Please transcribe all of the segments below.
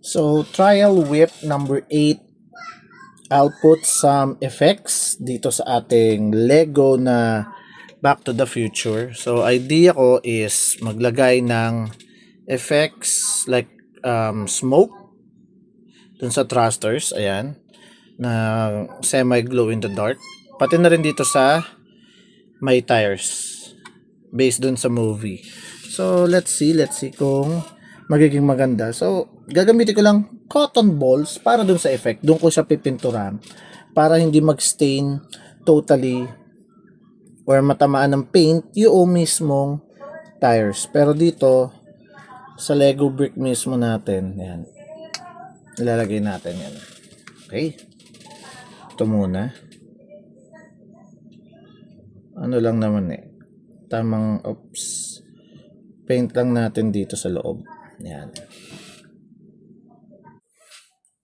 So, trial whip number 8. I'll put some effects dito sa ating Lego na Back to the Future. So, idea ko is maglagay ng effects like smoke dun sa thrusters. Ayan. Na semi-glow in the dark. Pati na rin dito sa may tires. Based dun sa movie. So, let's see kung magiging maganda. So, gagamitin ko lang cotton balls para dun sa effect. Doon ko siya pipinturan para hindi mag-stain totally or matamaan ng paint yung mismong tires. Pero dito, sa Lego brick mismo natin, yan, ilalagay natin yan. Okay. Ito muna. Ano lang naman eh. Tamang, paint lang natin dito sa loob. Yan.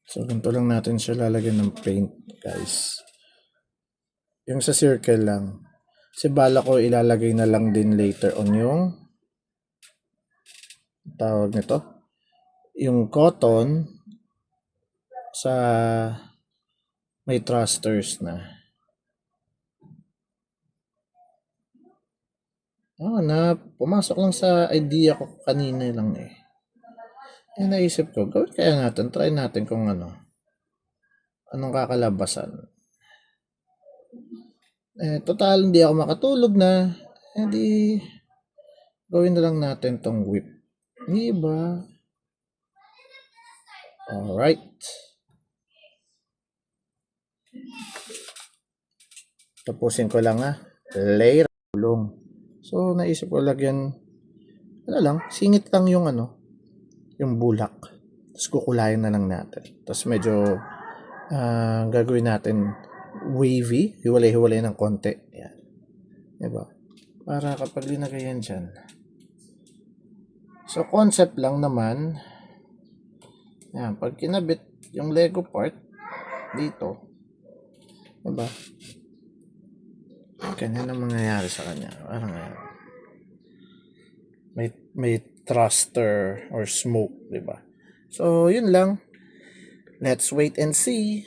So, ganito lang natin siya lalagyan ng paint, guys. Yung sa circle lang. Kasi bala ko ilalagay na lang din later on yung tawag nito. Yung cotton sa may thrusters na. Pumasok lang sa idea ko kanina lang eh. Naisip ko, gawin kaya natin, try natin kung anong kakalabasan. Total, hindi ako makatulog na. Di, gawin na lang natin tong whip. Diba? Alright. Tapusin ko lang layer long. So, naisip ko lagyan, singit lang yung yung bulak. Tapos kukulayan na lang natin. Tapos medyo gagawin natin wavy, hiwalay-hiwalay ng konti. Yan. Diba? Para kapag linagay yan dyan. So, concept lang naman. Yan. Pag kinabit yung Lego part dito, diba? Ganyan ang mangyayari sa kanya. Parang may thruster or smoke, diba? So, yun lang. Let's wait and see.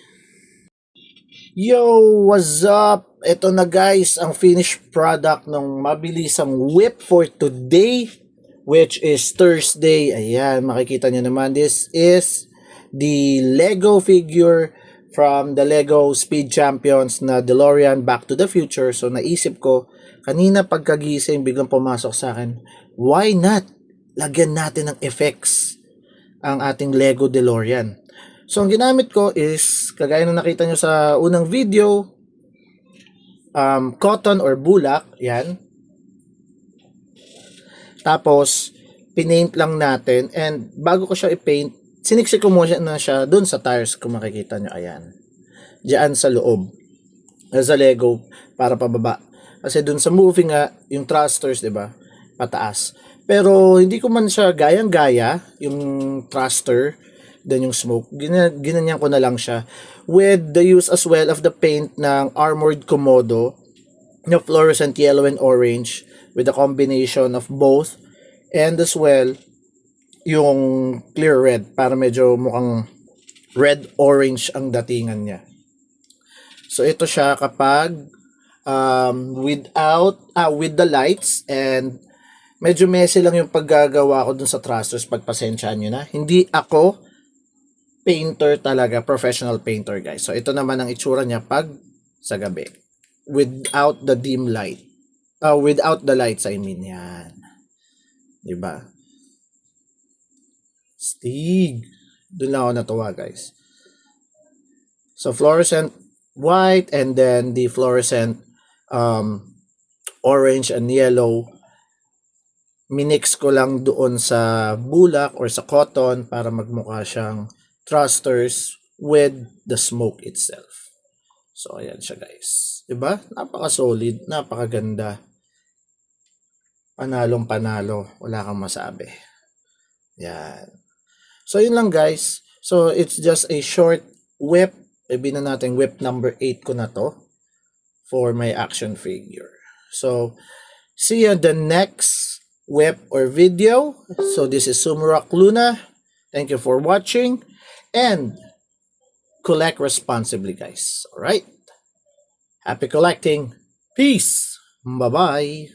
Yo, what's up? Ito na guys, ang finished product ng mabilisang whip for today, which is Thursday. Ayan, makikita nyo naman. This is the Lego figure from the Lego Speed Champions na DeLorean Back to the Future. So, naisip ko, kanina pagkagising, biglang pumasok sa akin, why not? Lagyan natin ng effects ang ating Lego DeLorean. So, ang ginamit ko is, kagaya na nakita nyo sa unang video, cotton or bulak, yan. Tapos, pinaint lang natin, and bago ko siya i-paint, siniksik ko muna na siya dun sa tires kung makikita nyo, ayan. Diyan sa loob. Sa Lego, para pababa. Kasi dun sa movie nga, yung thrusters, diba? Pataas. Pero, hindi ko man siya gayang-gaya, yung thruster, then yung smoke, ginanyan ko na lang siya with the use as well of the paint ng Armored Komodo na fluorescent yellow and orange with a combination of both, and as well yung clear red para medyo mukhang red orange ang datingan niya. So ito siya kapag with the lights, and medyo messy lang yung paggagawa ko dun sa thrusters, pagpasensyaan nyo na. Hindi ako painter talaga, professional painter guys. So ito naman ang itsura niya pag sa gabi. Without the dim light. Without the lights, I mean. Yan. Diba? Stig. Doon lang ako natuwa guys. So fluorescent white, and then the fluorescent orange and yellow. Minix ko lang doon sa bulak or sa cotton para magmukha siyang thrusters with the smoke itself. So, ayan siya guys. Diba? Napaka-solid, napakaganda. Panalong panalo. Wala kang masabi. Yan. So, yun lang guys. So, it's just a short whip. Sabi na natin whip number 8 ko na to for my action figure. So, see you the next whip or video. So, this is Sumrock Luna. Thank you for watching and collect responsibly, guys. All right. Happy collecting. Peace. Bye bye.